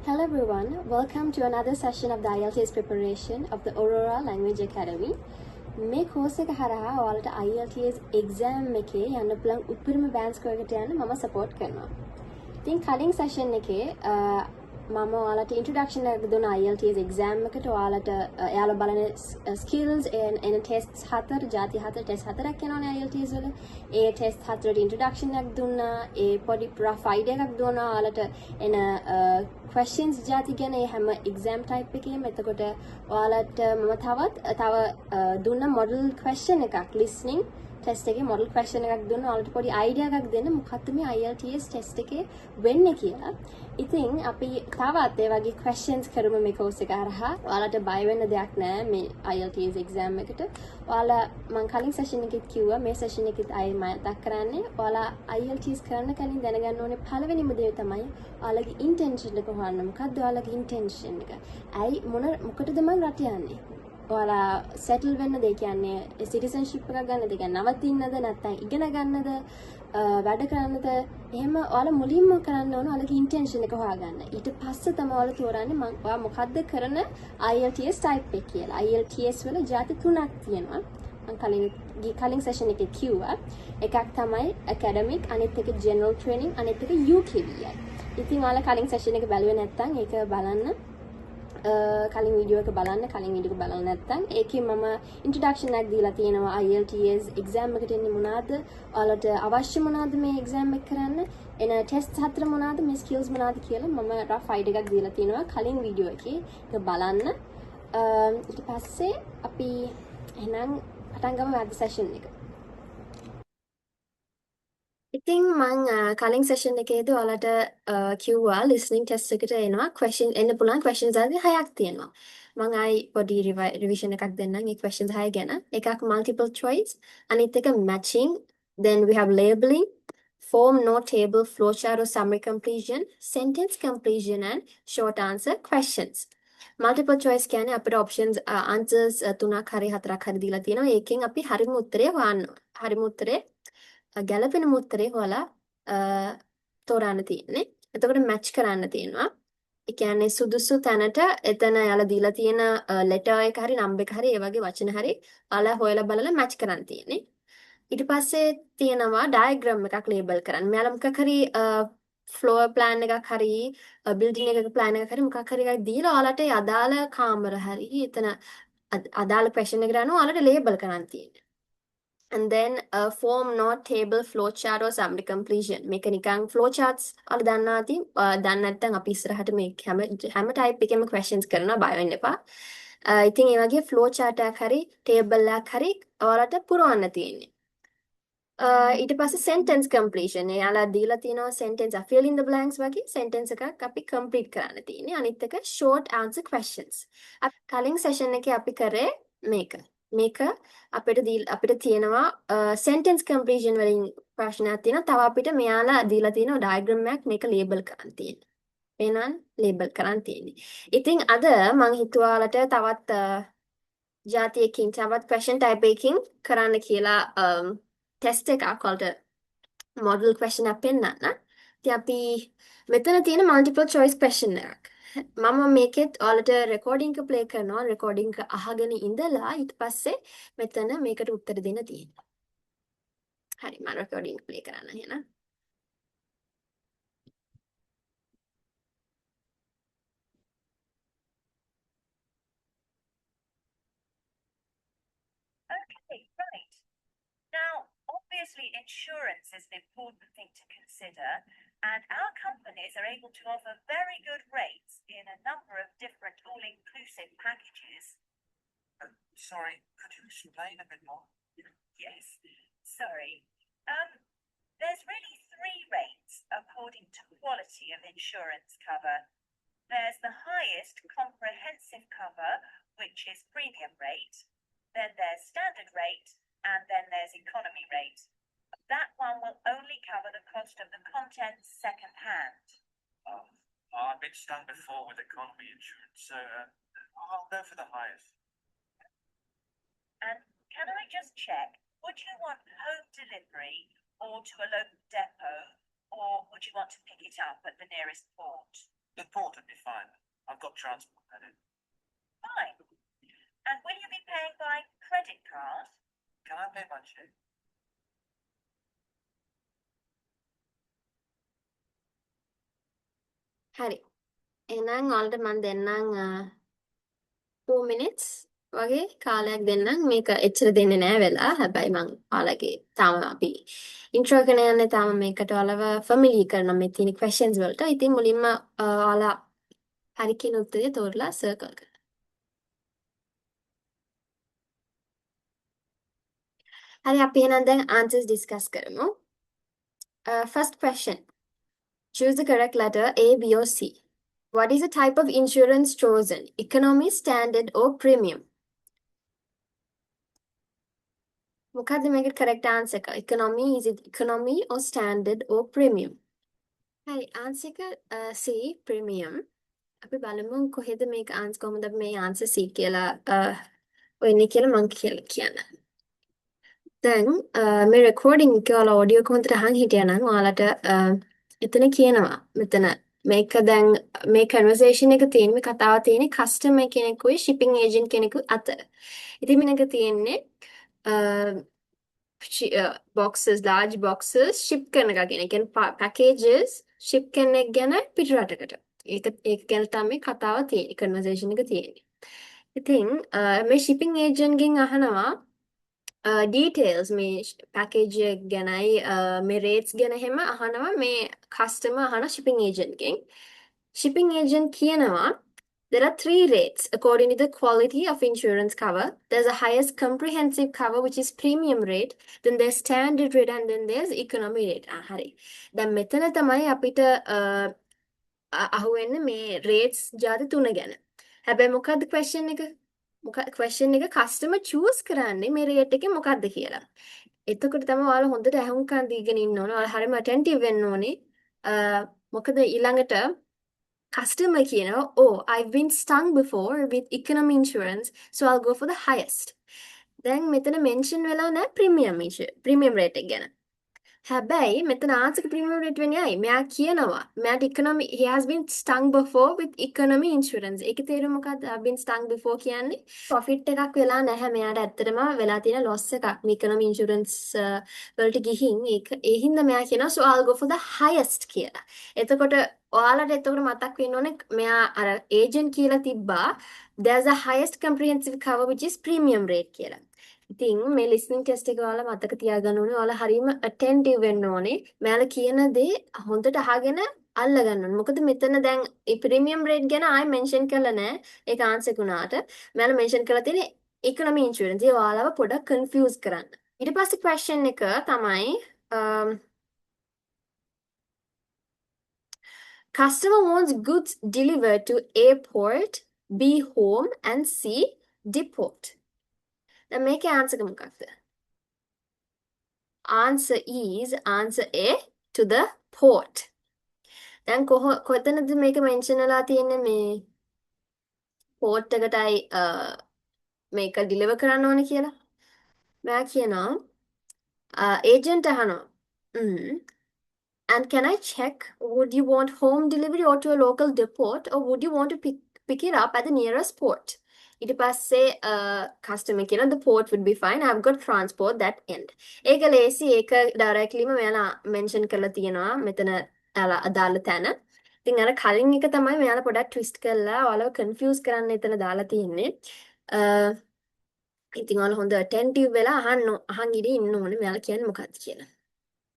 Hello everyone, welcome to another session of the IELTS preparation of the Aurora Language Academy. මේ course එක හරහා ඔයාලට IELTS exam එකේ යන්න පුළුවන් උත්පරිම band score එකට යන්න මම support කරනවා. ඉතින් කලින් session එකේ මම ඔයාලට introduction එකක් දුන්නා IELTS exam එකට. ඔයාලට එයාලා බලන skills and tests 4 ಜಾති 4 test 4ක් යනවානේ IELTS වල. ඒ test 4ට introduction එකක් දුන්නා. ඒ පොඩි rough idea එකක් දුන්නා ඔයාලට එන questions ಜಾති ගැන ඒ හැම exam type එකේම. එතකොට ඔයාලට මම තව දුන්න model question එකක් listening test එකේ model question එකක් දුන්නා. ඔයාලට පොඩි idea එකක් දෙන්න මොකක්ද මේ IELTS test එකේ වෙන්නේ කියලා. ඉතින් අපි තවත් ඒ වගේ questions කරමු මේ course එක හරහා. ඔයාලට බය වෙන්න දෙයක් නැහැ මේ IELTS exam එකට. ඔයාලා මම කලින් session එකෙත් කිව්වා මේ session එකෙත් ආයෙ මතක් කරන්නේ ඔයාලා IELTS කරන්න කලින් දැනගන්න ඕනේ පළවෙනිම දේ තමයි ඔයාලගේ intention එක හොයන්න. මොකක්ද ඔයාලගේ intention එක? ඇයි මොකටද මම රට යන්නේ? ඔයාලා settle වෙන්නද? ඒ කියන්නේ citizenship එකක් ගන්නද? ඒ කියන්නේ නවතින්නද නැත්නම් ඉගෙන ගන්නද? වැඩ කරන්නද? එහෙම ඔයාලා මුලින්ම කරන්න ඕන ඔයාලගේ intention එක හොයාගන්න. ඊට පස්සේ තමයි ඔයාලා තෝරන්නේ ඔයා මොකද්ද කරන IELTS type එක කියලා. IELTS වල ಜಾති 3ක් තියෙනවා. මම කලින් session එකේ කිව්වා. එකක් තමයි academic, අනිත් එක general training, අනිත් එක UKVI. ඉතින් ඔයාලා කලින් session එක බැලුවේ නැත්නම් ඒක බලන්න. කලින් වීඩියෝ එක බලන්න නැත්නම් ඒකේ මම introduction එකක් දීලා තියෙනවා IELTS exam එකට එන්නේ මොනවාද ඔයාලට අවශ්‍ය මොනවාද මේ exam එක කරන්න එන test 4 මොනවාද මේ skills මොනවාද කියලා මම rough idea එකක් දීලා තියෙනවා කලින් වීඩියෝ එකේ ඒක බලන්න ඊට පස්සේ අපි එහෙනම් පටන් ගමු අද session එක. ඉතින් මම කලින් session එකේදී ඔයාලට කිව්වා listening test එකට එනවා එන්න පුළුවන් questions ආදී 6ක් තියෙනවා. මම ආයි පොඩි revision එකක් දෙන්නම් මේ questions 6 ගැන. එකක් multiple choice, අනිත් එක matching, then we have labeling, form no table flowchart or summary completion, sentence completion and short answer questions. multiple choice කියන්නේ අපිට options answers 3ක් හරි 4ක් හරි දීලා තියෙනවා. ඒකෙන් අපි හරිම උත්තරේ හොයන්න. හරිම උත්තරේ ගැලපෙන උත්තරේ හොයලා තෝරන්න තියෙන්නේ. එතකොට මැච් කරන්න තියෙනවා. ඒ කියන්නේ සුදුසු තැනට එතන යාලා දීලා තියෙන letter එක හරි number එක හරි ඒ වගේ වචන හරි යාලා හොයලා බලලා මැච් කරන්න තියෙන්නේ. ඊට පස්සේ තියෙනවා diagram එකක් label කරන්න. මෙයාලා මොකක් හරි floor plan එකක් හරි building එකක plan එකක් හරි මොකක් හරි එකක් දීලා ඔයාලට ඒ අදාළ කාමර හරි එතන අදාළ question එකට අනුව ඔයාලට label කරන්න තියෙන්නේ. And then form node table flowchart or summary completion. මේක නිකන් flowcharts වල දන්නවා ඇති. දන්නේ නැත්නම් අපි ඉස්සරහට මේ හැම type එකෙම questions කරනවා බය වෙන්න එපා. ඉතින් ඒ වගේ flowchart එකක් හරි table එකක් හරි ඔයාලට පුරවන්න තියෙන්නේ. ඊට පස්සේ sentence completion. එයාලා දීලා තියෙනවා sentence fill in the blanks වගේ sentence එකක් අපි complete කරන්න තියෙන්නේ. අනිත් එක short answer questions. කලින් session එකේ අපි කරේ මේක අපිට තියෙනවා sentence completion වලින් ප්‍රශ්නයක් තියෙනවා. තව අපිට මෙයාලා දීලා තියෙනවා diagram එකක් මේක label කරන්න තියෙනවා. එහෙනම් label කරන්න තියෙන්නේ. ඉතින් අද මම හිතුවා ඔයාලට තවත් જાතියකින් තවත් question type එකකින් කරන්න කියලා test එකක් ඔයාලට model question එකක් පෙන්නන්න. ඉතින් අපි මෙතන තියෙන multiple choice question එකක්. මම මේකෙත් ඔයාලට recording එක play කරනවා. recording එක අහගෙන ඉඳලා ඊට පස්සේ මෙතන මේකට උත්තර දෙන්න තියෙනවා. හරි මම recording play කරන්න එහෙනම්. Okay, right. Now, obviously, insurance is an important thing to consider, and our companies are able to offer very good rates in a number of different all-inclusive packages. Sorry, could you explain a bit more? Yes, sorry. There's really 3 rates according to quality of insurance cover. There's the highest comprehensive cover, which is premium rate. Then there's standard rate, and then there's economy rate. That one will only cover the cost of the contents second hand. I've been stung before with economy insurance, so I'll go for the highest. And can I just check, would you want home delivery or to a local depot, or would you want to pick it up at the nearest port? The port would be fine. I've got transport credit. Fine. And will you be paying by credit card? Can I pay by check? හරි. එහෙනම් ඔයාලට මම දෙන්නම් 4 minutes වගේ කාලයක් දෙන්නම්. මේක එච්චර දෙන්නේ නැහැ වෙලා. හැබැයි මම ඔයාලගේ තාම අපි intro එක යන්නේ තාම මේකට ඔයාලව familiar කරන මේ තියෙන questions වලට. ඉතින් මුලින්ම ඔයාලා හරි කියන උත්තරය තෝරලා circle කරන්න. හරි අපි එහෙනම් දැන් answers discuss කරමු. First question. Choose the correct letter A, B or C. What is the type of insurance chosen? Economy, standard or premium? මොකක්ද මේකට correct answer එක? Economy, is it economy or standard or premium? හරි answer එක C, premium. අපි බලමු කොහෙද මේක answer කොහොමද අපි මේ answer C කියලා වෙන්නේ කියලා මම කියලා කියන්න. දැන් මේ recording එක ඔයාලා audio එක හොඳට අහන් හිටියා නම් ඔයාලට එතන කියනවා මෙතන මේක දැන් මේ conversation එක තියෙන මේ කතාව තියෙන්නේ customer කෙනෙකුයි shipping agent කෙනෙකු අතර. ඉතින් මේක තියෙන්නේ boxes large boxes ship කරන එක ගැන. ඒ කියන්නේ packages ship කරන එක ගැන පිට රටකට. ඒක ගැන තමයි කතාව තියෙන්නේ conversation එක තියෙන්නේ. ඉතින් මේ shipping agent ගෙන් අහනවා details මේ package එක ගැනයි මේ rates ගැන හැම අහනවා මේ customer අහන shipping agent ගෙන්. Shipping agent කියනවා there are 3 rates according to the quality of insurance cover. There's a highest comprehensive cover which is premium rate, then there's standard rate and then there's economy rate. හරි. දැන් මෙතන තමයි අපිට අහුවෙන්නේ මේ rates ජාති තුන ගැන. හැබැයි මොකද්ද question එක? question එක customer choose කරන්නේ මේ rate එකේ මොකද්ද කියලා. එතකොට තමයි ඔයාලා හොඳට අහුම්කම් දීගෙන ඉන්න ඕනේ. ඔයාලා හරියම attentive වෙන්න ඕනේ. මොකද ඊළඟට customer කියනවා, oh, I've been stung before with economy insurance, so I'll go for the highest. දැන් මෙතන mention වෙලා නැහැ premium rate එක ගැන. හැබැයි මෙතන answer premium rate වෙන්නේ ඇයි? මෙයා කියනවා මෙයාට economy he has been stung before with economy insurance. ඒකේ තේරුම මොකක්ද? I've been stung before කියන්නේ profit එකක් වෙලා නැහැ. මෙයාට ඇත්තටම වෙලා තියෙන loss එකක් මේ economy insurance වලට ගිහින් ඒ හින්දා මෙයා කියනවා so I'll go for the highest කියලා. එතකොට ඔයාලට එතකොට මතක් වෙන්න ඕනේ මෙයා අර agent කියලා තිබ්බා there's a highest comprehensive cover which is premium rate කියලා. ඉතින් මේ listening test එක ඔයාලා මතක තියාගන්න ඕනේ. ඔයාලා හරියම attentive වෙන්න ඕනේ. මෙයාලා කියන දේ හොඳට අහගෙන අල්ලගන්න ඕනේ. මොකද මෙතන දැන් මේ premium rate ගැන ආයෙ mention කරලා නැහැ. ඒක answer වුණාට මෙයාලා mention කරලා තියෙන්නේ economy insurance. ඒ ඔයාලව පොඩක් confuse කරන්න. ඊට පස්සේ question එක තමයි customer wants goods delivered to airport, B home and C depot. දැන් මේකේ answer එක මොකක්ද? Answer is answer A to the port. දැන් කොතනද මේක mention වෙලා තියෙන්නේ මේ port එකටයි මේක deliver කරන්න ඕනේ කියලා. මෙයා කියනවා agent අහනවා and can I check would you want home delivery or to a local depot or would you want to pick it up at the nearest port? ඊට පස්සේ customer කියනවා the port would be fine, I've got transport that end. ඒක ලේසි. ඒක directlyම මෙයාලා mention කරලා තියෙනවා මෙතන අදාළ තැන. ඉතින් අර කලින් එක තමයි මෙයාලා පොඩක් twist කරලා ඔයාලව confuse කරන්න එතන දාලා තියෙන්නේ. ඉතින් ඔයාලා හොඳ attentive වෙලා අහන් ඉඳී ඉන්න ඕනේ මෙයාලා කියන්නේ මොකක්ද කියලා.